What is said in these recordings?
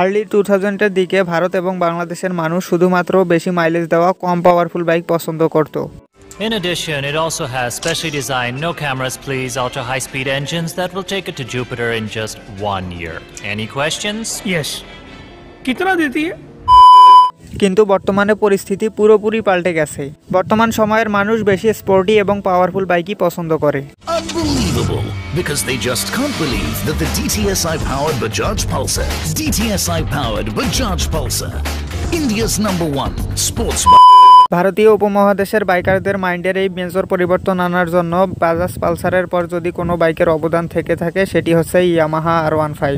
Early 2000-এর দিকে ভারত এবং বাংলাদেশের মানুষ শুধুমাত্র বেশি মাইলেজ দেওয়া কম পাওয়ারফুল বাইক পছন্দ করত। In addition, it also has specially designed no cameras please ultra high speed engines that will take it to Jupiter in just 1 year. Any questions? Yes. कितना देती है? কিন্তু বর্তমানে পরিস্থিতি পুরোপুরি পাল্টে গেছে। বর্তমান সময়ের মানুষ বেশি স্পোর্টি এবং পাওয়ারফুল বাইকই পছন্দ করে। Unbelievable, because they just can't believe that the DTSI powered Bajaj Pulsar, DTSI powered Bajaj Pulsar, India's #1 sports bike. ভারতীয় উপমহাদেশের বাইকারদের মাইন্ডের এই মেজর পরিবর্তন আনার জন্য বাজাজ পালসারের পর যদি কোনো বাইকের অবদান থেকে থাকে সেটি হচ্ছে ইয়ামাহা R15।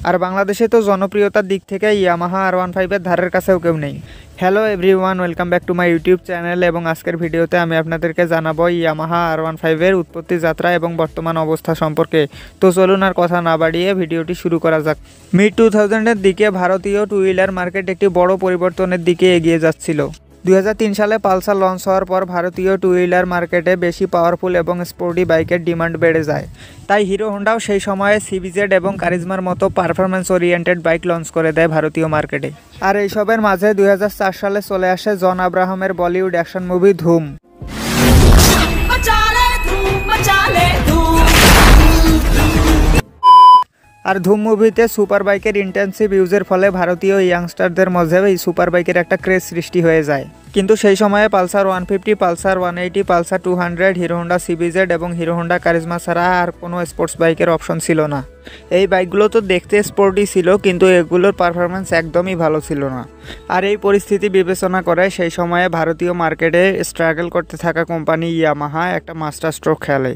আর বাংলাদেশে তো জনপ্রিয়তার দিক থেকে ইয়ামাহা R15-এর ধারের কাছেও কেউ নেই। Hello everyone, welcome back to my YouTube channel. এবং আজকের ভিডিওতে আমি আপনাদেরকে জানাবো ইয়ামাহা R15-এর উৎপত্তি যাত্রা এবং বর্তমান অবস্থা সম্পর্কে। তো চলুন আর কথা না বাড়িয়ে ভিডিওটি শুরু করা যাক। মিড 2000-এর দিকে ভারতীয় টু হুইলার মার্কেট একটি বড় পরিবর্তনের দিকে এগিয়ে যাচ্ছিল। 2003 সালে পালসার লঞ্চ হওয়ার পর ভারতীয় টু হুইলার মার্কেটে বেশি পাওয়ারফুল এবং স্পোর্টি বাইকের ডিমান্ড বেড়ে যায়। তাই হিরো হোন্ডাও সেই সময়ে সিবিজেড এবং কারিজমার মতো পারফরমেন্স ওরিয়েন্টেড বাইক লঞ্চ করে দেয় ভারতীয় মার্কেটে। আর এইসবের মাঝে 2004 সালে চলে আসে জন আব্রাহামের বলিউড অ্যাকশন মুভি ধুম। আর ধুম মুভিতে সুপার বাইকের ইন্টেন্সিভ ইউজের ফলে ভারতীয় ইয়াংস্টারদের মধ্যে এই সুপার বাইকের একটা ক্রেজ সৃষ্টি হয়ে যায়। কিন্তু সেই সময়ে Pulsar 150, Pulsar 180, Pulsar 200, hero Honda CBZ এবং হিরো হোন্ডা কারিজমা ছাড়া আর কোনো স্পোর্টস বাইকের অপশন ছিল না। এই বাইকগুলো তো দেখতে স্পোর্টি ছিল, কিন্তু এগুলোর পারফরমেন্স একদমই ভালো ছিল না। আর এই পরিস্থিতি বিবেচনা করে সেই সময়ে ভারতীয় মার্কেটে স্ট্রাগল করতে থাকা কোম্পানি ইয়ামাহা একটা মাস্টার স্ট্রোক খেলে।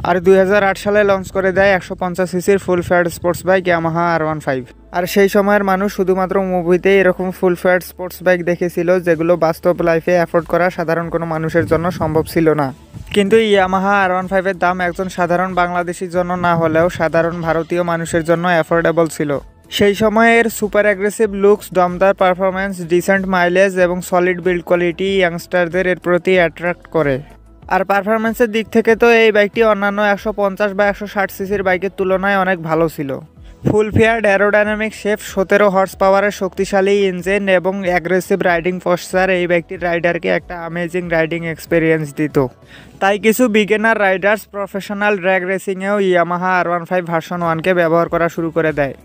আর 2008 সালে লঞ্চ করে দেয় 150 সিসির full fat sports bike Yamaha R15। আর সেই সময়ের মানুষ শুধুমাত্র মুভিতে এরকম ফুল ফ্যাট স্পোর্টস বাইক দেখেছিল, যেগুলো বাস্তব লাইফে অ্যাফোর্ড করা সাধারণ কোনো মানুষের জন্য সম্ভব ছিল না। কিন্তু ইয়ামাহা R15-এর দাম একজন সাধারণ বাংলাদেশির জন্য না হলেও সাধারণ ভারতীয় মানুষের জন্য অ্যাফোর্ডেবল ছিল। সেই সময়ের সুপার অ্যাগ্রেসিভ লুকস, দমদার পারফরমেন্স, ডিসেন্ট মাইলেজ এবং সলিড বিল্ড কোয়ালিটি ইয়াংস্টারদের এর প্রতি অ্যাট্রাক্ট করে। আর পারফরমেন্সের দিক থেকে তো এই বাইকটি অন্যান্য 150 বা 160 সিসির বাইকের তুলনায় অনেক ভালো ছিল। ফুল ফেয়ার্ড অ্যারোডাইনামিক শেপ, 17 হর্স পাওয়ারের শক্তিশালী ইঞ্জিন এবং অ্যাগ্রেসিভ রাইডিং পশ্চার এই বাইকটির রাইডারকে একটা অ্যামেজিং রাইডিং এক্সপিরিয়েন্স দিত। তাই কিছু বিগিনার রাইডার্স প্রফেশনাল ড্র্যাগ রেসিংয়েও ইয়ামাহা R15 ভার্সন 1-কে ব্যবহার করা শুরু করে দেয়।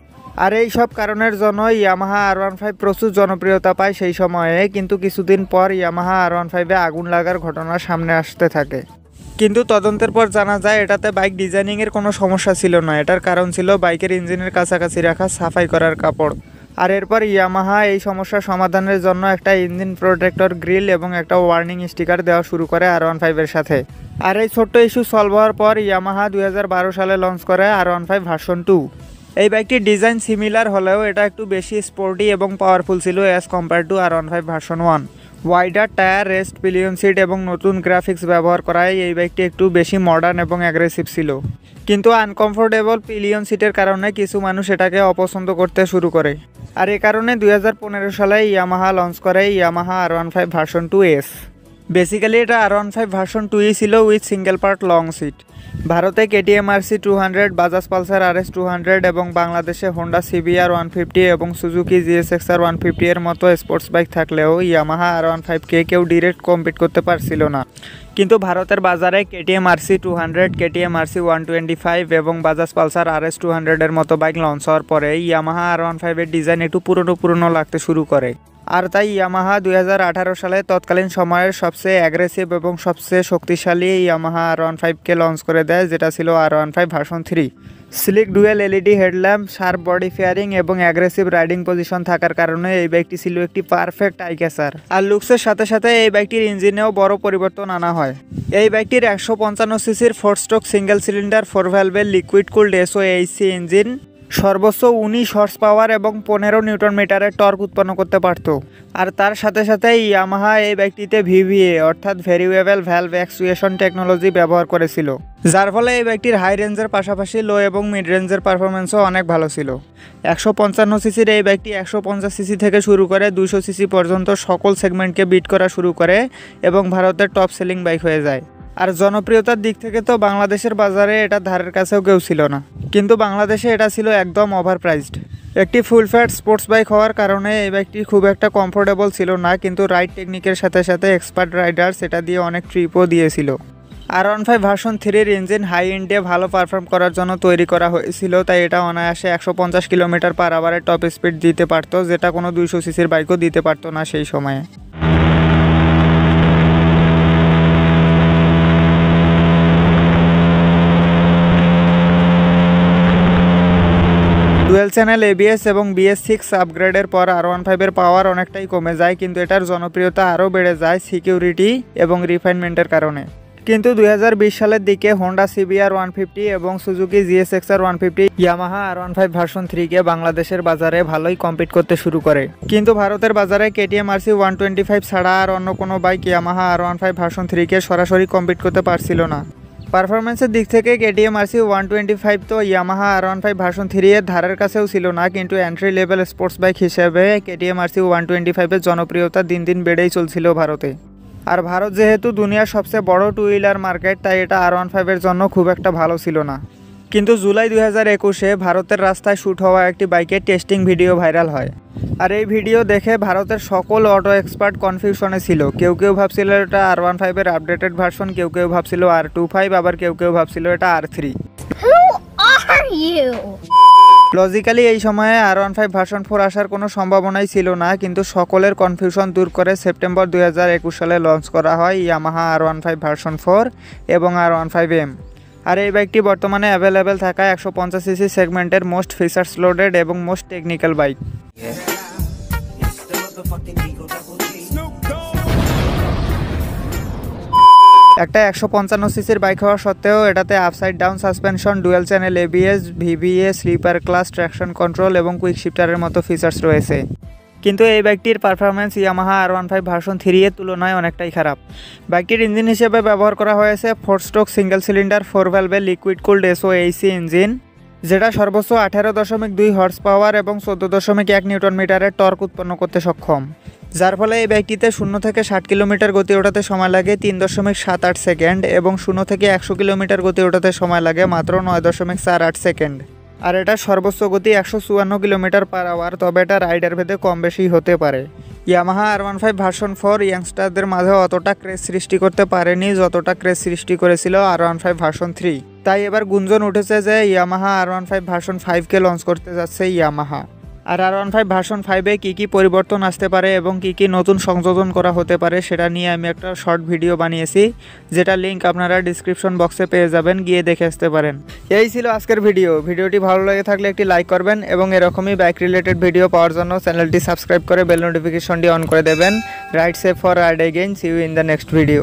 আর এই সব কারণের জন্য ইয়ামাহা R15 প্রচুর জনপ্রিয়তা পায় সেই সময়ে। কিন্তু কিছুদিন পর ইয়ামাহা R15-এ আগুন লাগার ঘটনা সামনে আসতে থাকে। কিন্তু তদন্তের পর জানা যায় এটাতে বাইক ডিজাইনিংয়ের কোনো সমস্যা ছিল না, এটার কারণ ছিল বাইকের ইঞ্জিনের কাছাকাছি রাখা সাফাই করার কাপড়। আর এরপর ইয়ামাহা এই সমস্যার সমাধানের জন্য একটা ইঞ্জিন প্রোটেক্টর গ্রিল এবং একটা ওয়ার্নিং স্টিকার দেওয়া শুরু করে R15-এর সাথে। আর এই ছোট্ট ইস্যু সলভ হওয়ার পর ইয়ামাহা 2012 সালে লঞ্চ করে R15 ভার্সন 2। এই বাইকটির ডিজাইন সিমিলার হলেও এটা একটু বেশি স্পোর্টি এবং পাওয়ারফুল ছিল as compare to R15 version 1। Wider tyre, rest pillion seat এবং নতুন গ্রাফিক্স ব্যবহার করায় এই বাইকটি একটু বেশি মডার্ন এবং অ্যাগ্রেসিভ ছিল। কিন্তু আনকমফোর্টেবল পিলিয়ন সিটের কারণে কিছু মানুষ এটাকে অপছন্দ করতে শুরু করে। আর এ কারণে 2015 সালে ইয়ামাহা লঞ্চ করে Yamaha R15 version 2S। Basically এটা R15 ভার্সন 2ই ছিল with single part long seat. ভারতে KTM RC 200, Bajaj Pulsar RS 200 এবং বাংলাদেশে হোন্ডা CBR 150 এবং সুজুকি GSX-R 150 এর মতো স্পোর্টস বাইক থাকলেও ইয়ামাহা R15-কে কেউ ডিরেক্ট কম্পিট করতে পারছিল না। কিন্তু ভারতের বাজারে KTM RC 200, KTM RC 125 এবং বাজাজ পালসার RS 200 এর মতো বাইক লঞ্চ হওয়ার পরে ইয়ামাহা R15-এর ডিজাইন একটু পুরনো লাগতে শুরু করে। আর তাই ইয়ামাহা 2018 সালে তৎকালীন সময়ের সবচেয়ে অ্যাগ্রেসিভ এবং সবচেয়ে শক্তিশালী ইয়ামাহা R15-কে লঞ্চ করে দেয়, যেটা ছিল R15 version 3। Sleek dual LED headlamp, sharp body fairing এবং অ্যাগ্রেসিভ রাইডিং পজিশন থাকার কারণে এই বাইকটি ছিল একটি পারফেক্ট আই ক্যাচার। আর লুকসের সাথে সাথে এই বাইকটির ইঞ্জিনেও বড় পরিবর্তন আনা হয়। এই বাইকটির 155 সিসির 4 স্ট্রোক সিঙ্গেল সিলিন্ডার 4 ভ্যালভের লিকুইড কুলড SOHC ইঞ্জিন সর্বোচ্চ 19 হর্স পাওয়ার এবং 15 নিউটন মিটারের টর্ক উৎপন্ন করতে পারত। আর তার সাথে সাথে ইয়ামাহা এই বাইকটিতে VVA অর্থাৎ ভেরিয়েবল ভ্যালভ অ্যাকচুয়েশন টেকনোলজি ব্যবহার করেছিল, যার ফলে এই বাইকটির হাই রেঞ্জের পাশাপাশি লো এবং মিড রেঞ্জের পারফরমেন্সও অনেক ভালো ছিল। 155 সিসির এই বাইকটি 150 সিসি থেকে শুরু করে 200 সিসি পর্যন্ত সকল সেগমেন্টকে বিট করা শুরু করে এবং ভারতের টপ সেলিং বাইক হয়ে যায়। আর জনপ্রিয়তার দিক থেকে তো বাংলাদেশের বাজারে এটা ধারের কাছেও কেউ ছিল না, কিন্তু বাংলাদেশে এটা ছিল একদম ওভারপ্রাইসড। একটি ফুল ফ্যাট স্পোর্টস বাইক হওয়ার কারণে এই বাইকটি খুব একটা কমফোর্টেবল ছিল না, কিন্তু রাইড টেকনিকের সাথে সাথে এক্সপার্ট রাইডার্স এটা দিয়ে অনেক ট্রিপও দিয়েছিল। R15 ভার্সন 3-র ইঞ্জিন হাই এন্ডে ভালো পারফর্ম করার জন্য তৈরি করা হয়েছিল, তাই এটা অনায়াসে 150 কিলোমিটার/আওয়ারে টপ স্পিড দিতে পারতো, যেটা কোনো 200 সিসির বাইকও দিতে পারতো না সেই সময়ে। ডুয়েল চ্যানেল ABS এবং BS6 আপগ্রেডের পর R15 এর পাওয়ার অনেকটাই কমে যায়, কিন্তু এটার জনপ্রিয়তা আরও বেড়ে যায় সিকিউরিটি এবং রিফাইনমেন্টের কারণে। কিন্তু 2020 সালের দিকে হোন্ডা CBR 150 এবং Suzuki GSX-R 150 Yamaha R15 version 3-কে বাংলাদেশের বাজারে ভালোই কম্পিট করতে শুরু করে, কিন্তু ভারতের বাজারে KTM RC 125 ছাড়া আর অন্য কোনো বাইক ইয়ামাহা R15 ভার্সন 3-কে সরাসরি কম্পিট করতে পারছিল না। পারফরমেন্সের দিক থেকে KTM RC 125 তো ইয়ামাহা R15 ভার্সন 3-এর ধারের কাছেও ছিল না, কিন্তু এন্ট্রি লেভেল স্পোর্টস বাইক হিসেবে KTM RC 125-এর জনপ্রিয়তা দিন দিন বেড়েই চলছিল ভারতে। আর ভারত যেহেতু দুনিয়ার সবচেয়ে বড় টু হুইলার মার্কেট, তাই এটা R15-এর জন্য খুব একটা ভালো ছিল না। কিন্তু জুলাই 2021-এ ভারতের রাস্তায় শ্যুট হওয়া একটি বাইকের টেস্টিং ভিডিও ভাইরাল হয়, আর এই ভিডিও দেখে ভারতের সকল অটো এক্সপার্ট কনফিউশনে ছিল। কেউ কেউ ভাবছিল এটা R15-এর আপডেটেড ভার্সন, কেউ কেউ ভাবছিল R25, আবার কেউ কেউ ভাবছিল এটা R3। লজিক্যালি এই সময়ে R15 ভার্সন 4 আসার কোনো সম্ভাবনাই ছিল না, কিন্তু সকলের কনফিউশন দূর করে সেপ্টেম্বর 2021 সালে লঞ্চ করা হয় ইয়ামাহা R15 ভার্সন 4 এবং R15M। আর এই বাইকটি বর্তমানে অ্যাভেলেবেল থাকা 150 সিসি সেগমেন্টের মোস্ট ফিচার্স লোডেড এবং মোস্ট টেকনিক্যাল বাইক। একটা 155 সিসির বাইক হওয়া সত্ত্বেও এটাতে upside down suspension, dual channel ABS, VVA, slipper clutch, traction control এবং কুইক শিফটারের মতো ফিচার্স রয়েছে। কিন্তু এই বাইকটির পারফরমেন্স ইয়ামাহা R15 ভার্সন 3-এর তুলনায় অনেকটাই খারাপ। বাইকটির ইঞ্জিন হিসেবে ব্যবহার করা হয়েছে 4 স্ট্রোক সিঙ্গেল সিলিন্ডার 4 ভ্যালভের লিকুইড কুলড SOHC ইঞ্জিন, যেটা সর্বোচ্চ 18.2 হর্স পাওয়ার এবং 14.1 নিউটন মিটারের টর্ক উৎপন্ন করতে সক্ষম, যার ফলে এই বাইকটিতে 0 থেকে 60 কিলোমিটার গতি ওঠাতে সময় লাগে 3.78 সেকেন্ড এবং 0 থেকে 100 কিলোমিটার গতি ওঠাতে সময় লাগে মাত্র 9.48 সেকেন্ড। আর এটা সর্বোচ্চ গতি 154 কিলোমিটার/আওয়ার, তবে এটা রাইডার ভেদে কম বেশি হতে পারে। ইয়ামাহা R15 ভার্সন 4 ইয়াংস্টারদের মাঝে অতটা ক্রেজ সৃষ্টি করতে পারেনি যতটা ক্রেজ সৃষ্টি করেছিল R15 ভার্সন 3। তাই এবার গুঞ্জন উঠেছে যে ইয়ামাহা R15 ভার্সন 5-কে লঞ্চ করতে যাচ্ছে ইয়ামাহা। আর R15 ভার্সন 5-এ কী কী পরিবর্তন আসতে পারে এবং কী কী নতুন সংযোজন করা হতে পারে সেটা নিয়ে আমি একটা শর্ট ভিডিও বানিয়েছি, যেটা লিঙ্ক আপনারা ডিসক্রিপশন বক্সে পেয়ে যাবেন, গিয়ে দেখে আসতে পারেন। এই ছিল আজকের ভিডিওটি ভালো লেগে থাকলে একটি লাইক করবেন এবং এরকমই বাইক রিলেটেড ভিডিও পাওয়ার জন্য চ্যানেলটি সাবস্ক্রাইব করে বেল নোটিফিকেশনটি অন করে দেবেন। Ride safe for ride again, see you in the next video.